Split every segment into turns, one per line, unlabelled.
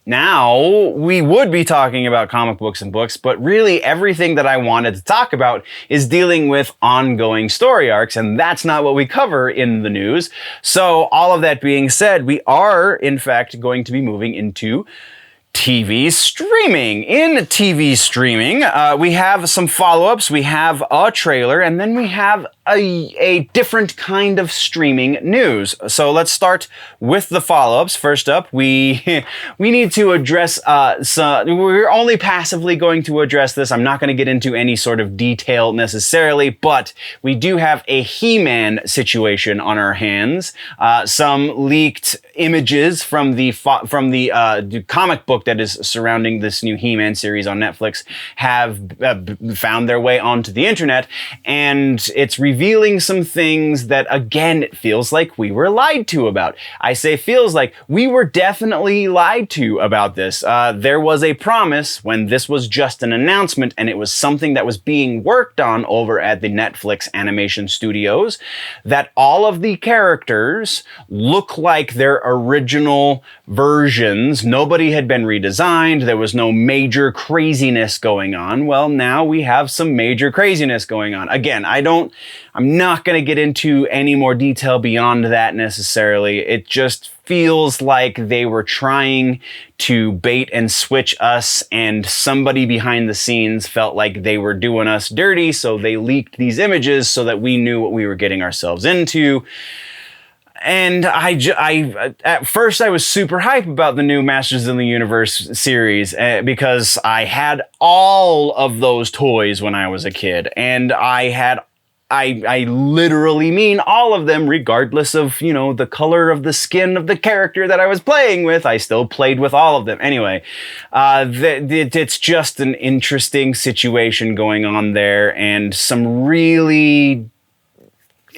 Now, we would be talking about comic books and books, but really everything that I wanted to talk about is dealing with ongoing story arcs, and that's not what we cover in the news. So, all of that being said, we are, in fact, going to be moving into TV streaming. In TV streaming, we have some follow-ups, we have a trailer, and then we have a different kind of streaming news. So let's start with the follow-ups. First up, we need to address we're only passively going to address this. I'm not going to get into any sort of detail necessarily, but we do have a HeMan situation on our hands. Some leaked images from the comic book that is surrounding this new HeMan series on Netflix have found their way onto the internet, and it's revealing some things that, again, it feels like we were lied to about. I say feels like we were definitely lied to about this. There was a promise when this was just an announcement, and it was something that was being worked on over at the Netflix animation studios, that all of the characters look like their original versions. Nobody had been redesigned. There was no major craziness going on. Well, now we have some major craziness going on. Again, I'm not going to get into any more detail beyond that necessarily. It just feels like they were trying to bait and switch us, and somebody behind the scenes felt like they were doing us dirty, so they leaked these images so that we knew what we were getting ourselves into. And at first I was super hype about the new Masters of the Universe series because I had all of those toys when I was a kid, and I literally mean all of them, regardless of, the color of the skin of the character that I was playing with. I still played with all of them. Anyway, it's just an interesting situation going on there, and some really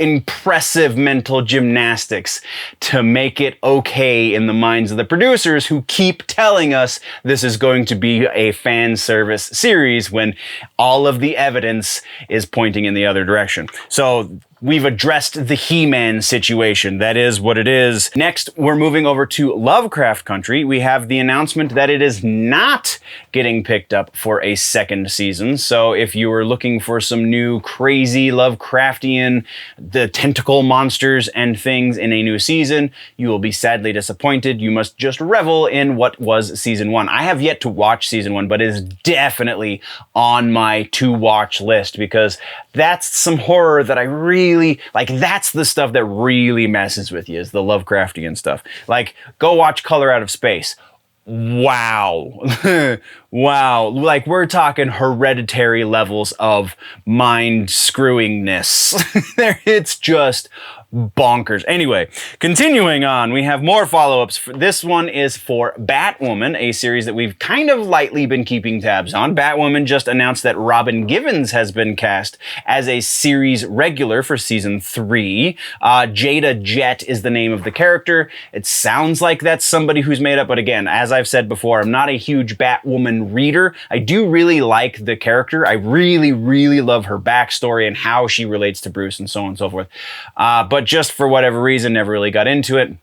impressive mental gymnastics to make it okay in the minds of the producers, who keep telling us this is going to be a fan service series when all of the evidence is pointing in the other direction. So we've addressed the HeMan situation. That is what it is. Next, we're moving over to Lovecraft Country. We have the announcement that it is not getting picked up for a second season. So if you were looking for some new crazy Lovecraftian, the tentacle monsters and things in a new season, you will be sadly disappointed. You must just revel in what was season 1. I have yet to watch season 1, but it is definitely on my to-watch list, because that's some horror that I really like. That's the stuff that really messes with you, is the Lovecraftian stuff. Like, go watch Color Out of Space. Wow. Wow. Like, we're talking Hereditary levels of mind screwingness. It's just bonkers. Anyway, continuing on, we have more follow-ups. This one is for Batwoman, a series that we've kind of lightly been keeping tabs on. Batwoman just announced that Robin Givens has been cast as a series regular for season 3. Jada Jet is the name of the character. It sounds like that's somebody who's made up, but again, as I've said before, I'm not a huge Batwoman reader. I do really like the character. I really, really love her backstory and how she relates to Bruce and so on and so forth. But just for whatever reason, never really got into it.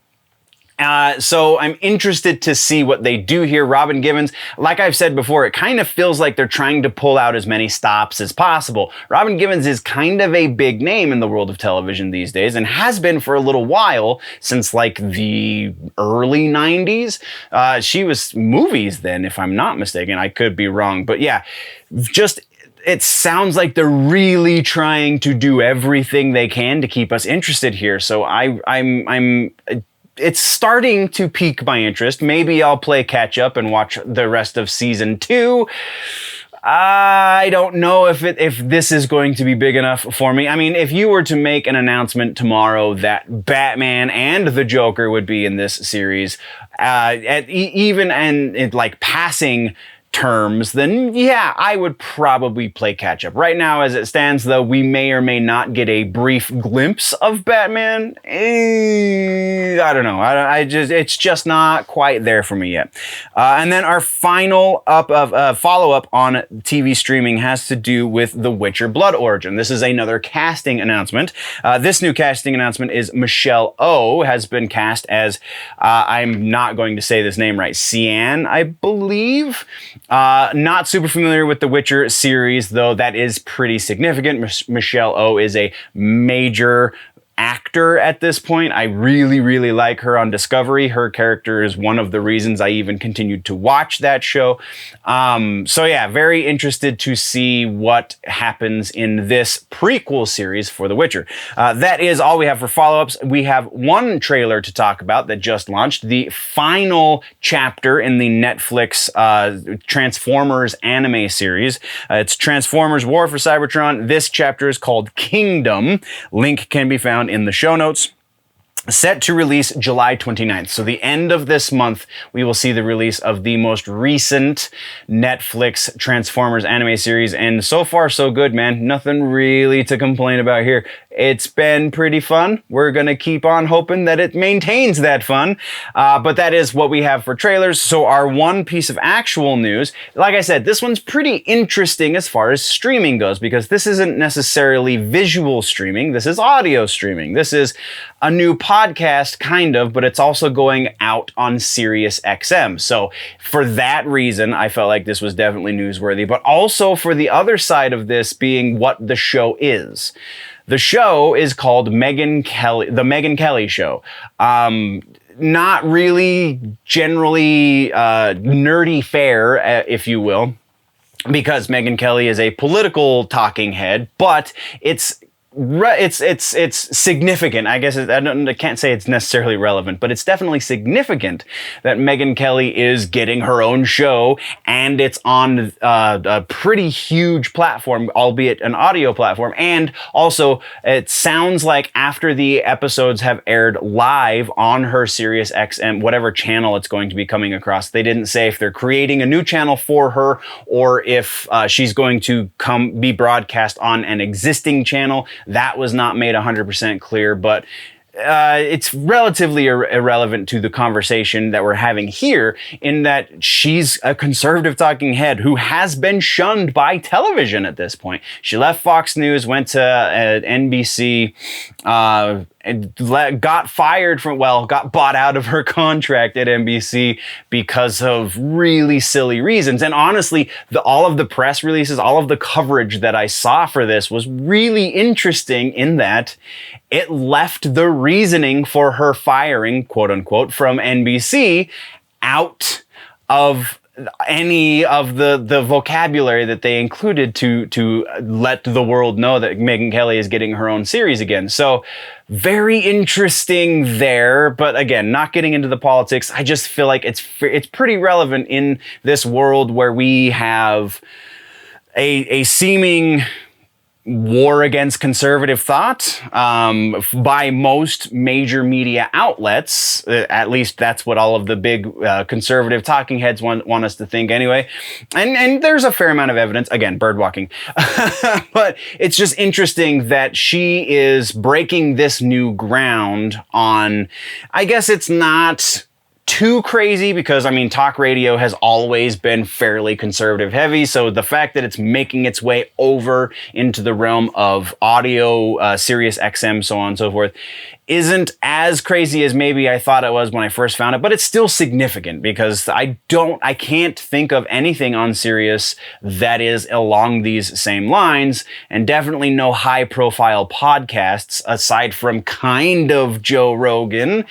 So I'm interested to see what they do here. Robin Givens, like I've said before, it kind of feels like they're trying to pull out as many stops as possible. Robin Givens is kind of a big name in the world of television these days, and has been for a little while, since like the early 90s. She was movies then, if I'm not mistaken. I could be wrong, but yeah, just it sounds like they're really trying to do everything they can to keep us interested here. So it's starting to pique my interest. Maybe I'll play catch up and watch the rest of season 2. I don't know if this is going to be big enough for me. I mean, if you were to make an announcement tomorrow that Batman and the Joker would be in this series, like passing terms, then yeah, I would probably play catch up. Right now, as it stands, though, we may or may not get a brief glimpse of Batman. I don't know. It's just not quite there for me yet. And then our final follow-up on TV streaming has to do with The Witcher Blood Origin. This is another casting announcement. This new casting announcement is Michelle O has been cast as, I'm not going to say this name right, Cian, I believe. Not super familiar with the Witcher series, though that is pretty significant. Michelle O is a major actor at this point. I really, really like her on Discovery. Her character is one of the reasons I even continued to watch that show. So yeah, very interested to see what happens in this prequel series for The Witcher. That is all we have for follow-ups. We have one trailer to talk about that just launched, the final chapter in the Netflix Transformers anime series. It's Transformers War for Cybertron. This chapter is called Kingdom. Link can be found in the show notes. Set to release July 29th. So the end of this month, we will see the release of the most recent Netflix Transformers anime series. And so far, so good, man. Nothing really to complain about here. It's been pretty fun. We're going to keep on hoping that it maintains that fun. But that is what we have for trailers. So our one piece of actual news, like I said, this one's pretty interesting as far as streaming goes, because this isn't necessarily visual streaming. This is audio streaming. This is a new podcast, kind of, but it's also going out on Sirius XM. So for that reason, I felt like this was definitely newsworthy, but also for the other side of this being what the show is. The show is called The Megyn Kelly Show. Not really generally nerdy fare, if you will, because Megyn Kelly is a political talking head, but it's significant. I guess I can't say it's necessarily relevant, but it's definitely significant that Megyn Kelly is getting her own show, and it's on a pretty huge platform, albeit an audio platform. And also, it sounds like after the episodes have aired live on her Sirius XM, whatever channel it's going to be coming across, they didn't say if they're creating a new channel for her or if she's going to be broadcast on an existing channel. That was not made 100% clear, but it's relatively irrelevant to the conversation that we're having here, in that she's a conservative talking head who has been shunned by television at this point. She left Fox News, went to NBC, and got fired from, got bought out of her contract at NBC because of really silly reasons. And honestly, all of the press releases, all of the coverage that I saw for this was really interesting in that it left the reasoning for her firing, quote unquote, from NBC out of any of the vocabulary that they included to let the world know that Megyn Kelly is getting her own series again. So very interesting there, but again, not getting into the politics. I just feel like it's pretty relevant in this world where we have a seeming war against conservative thought by most major media outlets. At least that's what all of the big conservative talking heads want us to think anyway. And there's a fair amount of evidence, again, bird walking. But it's just interesting that she is breaking this new ground on, I guess it's not too crazy because, I mean, talk radio has always been fairly conservative heavy. So the fact that it's making its way over into the realm of audio, Sirius XM, so on and so forth, isn't as crazy as maybe I thought it was when I first found it, but it's still significant because I can't think of anything on Sirius that is along these same lines, and definitely no high profile podcasts aside from kind of Joe Rogan.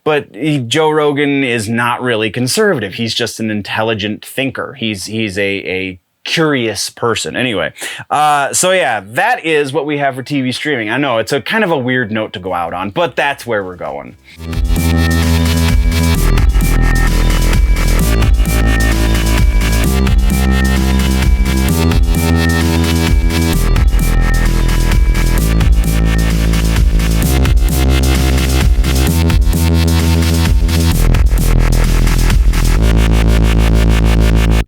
But Joe Rogan is not really conservative. He's just an intelligent thinker. He's a curious person. Anyway, so yeah, that is what we have for TV streaming. I know it's a kind of a weird note to go out on, but that's where we're going.